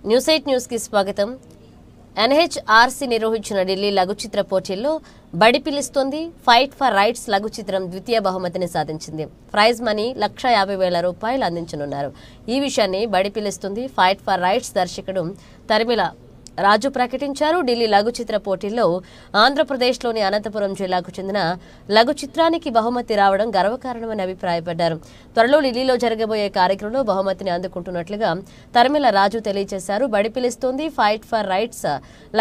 News 8 news కి స్వాగతం. NHRC నిర్వహించిన ఢిల్లీ లఘు చిత్ర పోటీల్లో బడి పిలుస్తోంది ఫైట్ ఫర్ రైట్స్ లఘు చిత్రం ద్వితీయ బహుమతిని సాధించింది. Prize money ₹1,50,000 అందించనున్నారు. ఈ విషయాన్ని బడి పిలుస్తుంది ఫైట్ ఫర్ రైట్స్ దర్శకుడు తరిమిల రాజు ప్రకటించారు. ఢిల్లీ లఘు చిత్ర పోటీల్లో ఆంధ్రప్రదేశ్లోని అనంతపురం జిల్లాకు చెందిన లఘు చిత్రానికి బహుమతి రావడం గర్వకారణమని అభిప్రాయపడ్డారు. త్వరలో ఢిల్లీలో జరగబోయే కార్యక్రమంలో బహుమతిని అందుకుంటున్నట్లుగా తరిమిల రాజు తెలియజేశారు. బడి పిలుస్తోంది ఫైట్ ఫర్ రైట్స్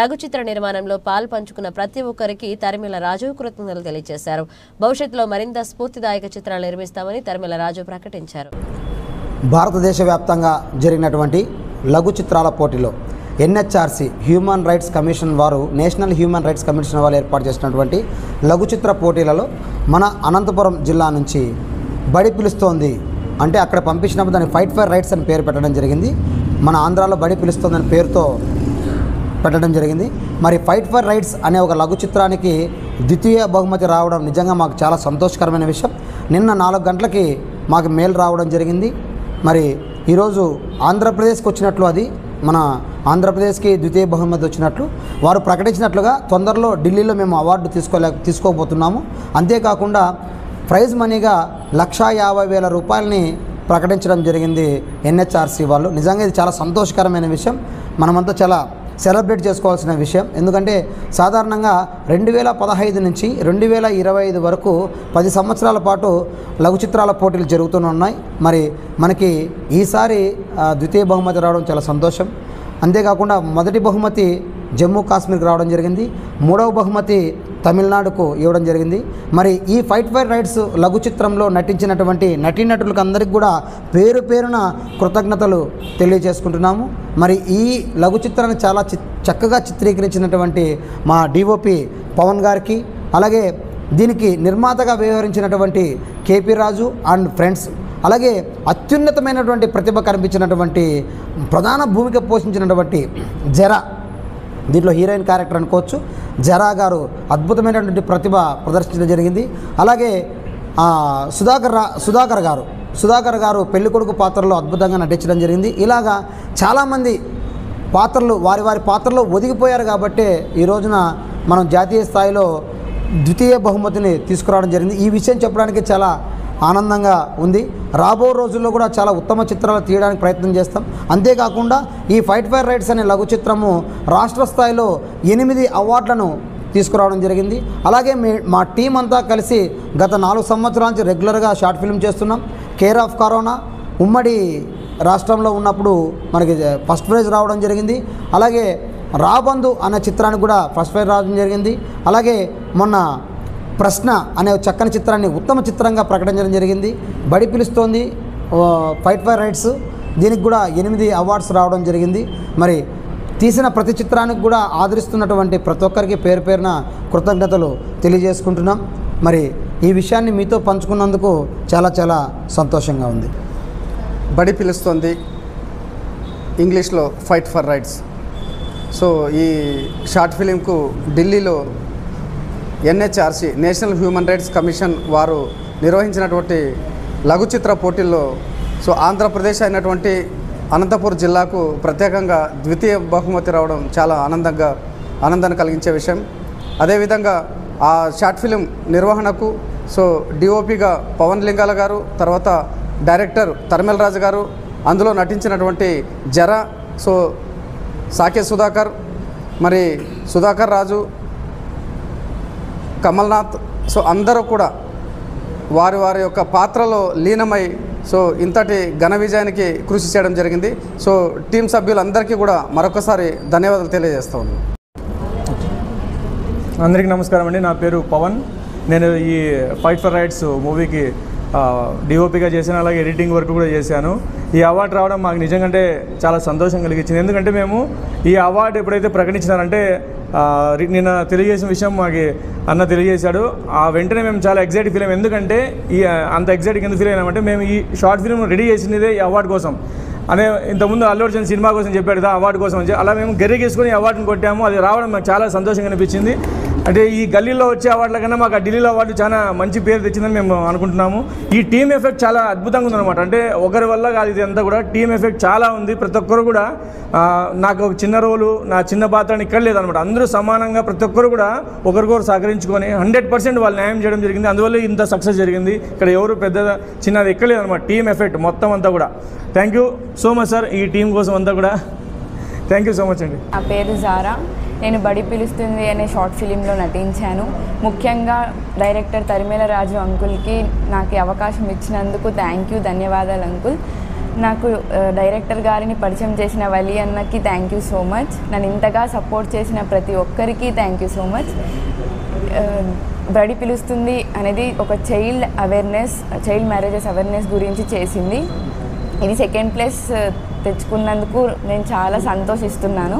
లఘు చిత్ర నిర్మాణంలో పాల్పంచుకున్న ప్రతి ఒక్కరికి తరిమిల రాజు కృతజ్ఞతలు తెలియజేశారు. భవిష్యత్తులో మరింత స్ఫూర్తిదాయక చిత్రాలు నిర్మిస్తామని తరిమిల రాజు ప్రకటించారు. భారతదేశ వ్యాప్తంగా జరిగినటువంటి లఘు చిత్రాల పోటీలో ఎన్హెచ్ఆర్సీ హ్యూమన్ రైట్స్ కమిషన్ వారు నేషనల్ హ్యూమన్ రైట్స్ కమిషన్ వారు ఏర్పాటు చేసినటువంటి లఘు చిత్ర పోటీలలో మన అనంతపురం జిల్లా నుంచి బడి పిలుస్తోంది అంటే అక్కడ పంపించినప్పుడు దాన్ని ఫైట్ ఫర్ రైట్స్ అని పేరు పెట్టడం జరిగింది. మన ఆంధ్రాలో బడి పిలుస్తోందని పేరుతో పెట్టడం జరిగింది. మరి ఫైట్ ఫర్ రైట్స్ అనే ఒక లఘు చిత్రానికి ద్వితీయ బహుమతి రావడం నిజంగా మాకు చాలా సంతోషకరమైన విషయం. నిన్న 4 గంటలకి మాకు మెయిల్ రావడం జరిగింది. మరి ఈరోజు ఆంధ్రప్రదేశ్కి వచ్చినట్లు అది మన ఆంధ్రప్రదేశ్కి ద్వితీయ బహుమతి వచ్చినట్లు వారు ప్రకటించినట్లుగా తొందరలో ఢిల్లీలో మేము అవార్డు తీసుకోబోతున్నాము. అంతేకాకుండా ప్రైజ్ మనీగా ₹1,50,000 ప్రకటించడం జరిగింది ఎన్హెచ్ఆర్సీ వాళ్ళు. నిజంగా ఇది చాలా సంతోషకరమైన విషయం. మనమంతా చాలా సెలబ్రేట్ చేసుకోవాల్సిన విషయం. ఎందుకంటే సాధారణంగా 2015 నుంచి 2025 వరకు 10 సంవత్సరాల పాటు లఘు చిత్రాల పోటీలు జరుగుతూనే. మరి మనకి ఈసారి ద్వితీయ బహుమతి రావడం చాలా సంతోషం. అంతేకాకుండా మొదటి బహుమతి జమ్మూ కాశ్మీర్కి రావడం జరిగింది. 3వ బహుమతి తమిళనాడుకు ఇవ్వడం జరిగింది. మరి ఈ ఫైట్ ఫర్ రైట్స్ లఘు చిత్రంలో నటించినటువంటి నటీనటులకు అందరికీ కూడా పేరు పేరున కృతజ్ఞతలు తెలియజేసుకుంటున్నాము. మరి ఈ లఘు చిత్రాన్ని చాలా చక్కగా చిత్రీకరించినటువంటి మా డిఓపి పవన్ గారికి, అలాగే దీనికి నిర్మాతగా వ్యవహరించినటువంటి కేపీ రాజు అండ్ ఫ్రెండ్స్, అలాగే అత్యున్నతమైనటువంటి ప్రతిభ కనిపించినటువంటి ప్రధాన భూమిక పోషించినటువంటి జరా, దీంట్లో హీరోయిన్ క్యారెక్టర్ అనుకోవచ్చు, జరా గారు అద్భుతమైనటువంటి ప్రతిభ ప్రదర్శించడం జరిగింది. అలాగే సుధాకర్ గారు పెళ్ళికొడుకు పాత్రలో అద్భుతంగా నటించడం జరిగింది. ఇలాగా చాలామంది పాత్రలు వారి పాత్రలో ఒదిగిపోయారు. కాబట్టే ఈ రోజున మనం జాతీయ స్థాయిలో ద్వితీయ బహుమతిని తీసుకురావడం జరిగింది. ఈ విషయం చెప్పడానికి చాలా ఆనందంగా ఉంది. రాబో రోజుల్లో కూడా చాలా ఉత్తమ చిత్రాలు తీయడానికి ప్రయత్నం చేస్తాం. అంతేకాకుండా ఈ ఫైట్ ఫర్ రైట్స్ అనే లఘు చిత్రము రాష్ట్ర స్థాయిలో 8 అవార్డులను తీసుకురావడం జరిగింది. అలాగే మా టీం అంతా కలిసి గత 4 సంవత్సరాల నుంచి రెగ్యులర్గా షార్ట్ ఫిల్మ్ చేస్తున్నాం. కేర్ ఆఫ్ కరోనా ఉమ్మడి రాష్ట్రంలో ఉన్నప్పుడు మనకి ఫస్ట్ ప్రైజ్ రావడం జరిగింది. అలాగే రాబందు అనే చిత్రానికి కూడా ఫస్ట్ ప్రైజ్ రావడం జరిగింది. అలాగే మొన్న ప్రశ్న అనే చక్కని చిత్రాన్ని ఉత్తమ చిత్రంగా ప్రకటించడం జరిగింది. బడి పిలుస్తోంది ఫైట్ ఫర్ రైట్స్, దీనికి కూడా 8 అవార్డ్స్ రావడం జరిగింది. మరి తీసిన ప్రతి చిత్రానికి కూడా ఆదరిస్తున్నటువంటి ప్రతి ఒక్కరికి పేరు పేరున కృతజ్ఞతలు తెలియజేసుకుంటున్నాం. మరి ఈ విషయాన్ని మీతో పంచుకున్నందుకు చాలా చాలా సంతోషంగా ఉంది. బడి పిలుస్తోంది, ఇంగ్లీష్లో ఫైట్ ఫర్ రైట్స్. సో ఈ షార్ట్ ఫిలింకు ఢిల్లీలో NHRC national human rights commission వారు నిర్వహించినటువంటి లఘు చిత్ర పోటీల్లో ఆంధ్రప్రదేశ్ అయినటువంటి అనంతపురం జిల్లాకు ప్రత్యేకంగా ద్వితీయ బహుమతి రావడం చాలా ఆనందాన్ని కలిగించే విషయం. అదేవిధంగా ఆ షార్ట్ ఫిలిం నిర్వహణకు డిఓపిగా పవన్ లింగాల గారు, తర్వాత డైరెక్టర్ తరిమిల రాజు గారు, అందులో నటించినటువంటి జరా, సాకే సుధాకర్, మరి సుధాకర్ రాజు, కమల్నాథ్, అందరూ కూడా వారి యొక్క పాత్రలో లీనమై ఇంతటి ఘన విజయానికి కృషి చేయడం జరిగింది. టీం సభ్యులందరికీ కూడా మరొకసారి ధన్యవాదాలు తెలియజేస్తా ఉన్నాను. అందరికీ నమస్కారం అండి. నా పేరు పవన్. నేను ఈ ఫైట్ ఫర్ రైట్స్ మూవీకి డిఓపిగా చేశాను, అలాగే ఎడిటింగ్ వర్క్ కూడా చేశాను. ఈ అవార్డు రావడం మాకు నిజంగా చాలా సంతోషం కలిగించింది. ఎందుకంటే మేము ఈ అవార్డు ఎప్పుడైతే ప్రకటించినారంటే నిన్న తెలియజేసిన విషయం మాకు అన్న తెలియజేశాడు. ఆ వెంటనే మేము చాలా ఎగ్జైట్ ఫీల్ అయ్యాం. ఎందుకంటే అంత ఎగ్జైట్గా ఎందుకు ఫీల్ అయినామంటే మేము ఈ షార్ట్ ఫిల్మ్ రెడీ చేసినదే ఈ అవార్డు కోసం అనే. ఇంతకుముందు అల్లు అర్జున్ సినిమా కోసం చెప్పాడు కదా అవార్డు కోసం అని. అలా మేము గెరిగేసుకొని అవార్డుని కొట్టాము. అది రావడం మాకు చాలా సంతోషంగా అనిపించింది. అంటే ఈ గల్లీలో వచ్చే అవార్డుల కన్నా మాకు ఆ ఢిల్లీలో అవార్డు చాలా మంచి పేరు తెచ్చిందని మేము అనుకుంటున్నాము. ఈ టీమ్ ఎఫెక్ట్ చాలా అద్భుతంగా ఉందన్నమాట. అంటే ఒకరి వల్ల కాదు, ఇది అంతా కూడా టీమ్ ఎఫెక్ట్ చాలా ఉంది. ప్రతి ఒక్కరు కూడా నాకు ఒక చిన్న రోలు, నా చిన్న పాత్ర ఇక్కడ లేదనమాట. అందరూ సమానంగా ప్రతి ఒక్కరు కూడా ఒకరికొకరు సహకరించుకొని 100% వాళ్ళు న్యాయం చేయడం జరిగింది. అందువల్ల ఇంత సక్సెస్ జరిగింది. ఇక్కడ ఎవరు పెద్ద చిన్నది ఎక్కడ లేదనమాట. టీమ్ ఎఫెక్ట్ మొత్తం అంతా కూడా. Thank you so much sir, ఈ టీం కోసం అంతా కూడా థ్యాంక్ యూ సో మచ్ అండి. నా పేరు జారా. నేను బడి పిలుస్తుంది అనే షార్ట్ ఫిలింలో నటించాను. ముఖ్యంగా డైరెక్టర్ తరిమేల రాజు అంకుల్కి నాకు అవకాశం ఇచ్చినందుకు ధన్యవాదాలు అంకుల్. నాకు డైరెక్టర్ గారిని పరిచయం చేసిన వలి అన్నకి థ్యాంక్ యూ సో మచ్. నన్ను ఇంతగా సపోర్ట్ చేసిన ప్రతి ఒక్కరికి థ్యాంక్ యూ సో మచ్. బడి పిలుస్తుంది అనేది ఒక చైల్డ్ మ్యారేజెస్ అవేర్నెస్ గురించి చేసింది. ఇది 2nd ప్లేస్ తెచ్చుకున్నందుకు నేను చాలా సంతోషిస్తున్నాను.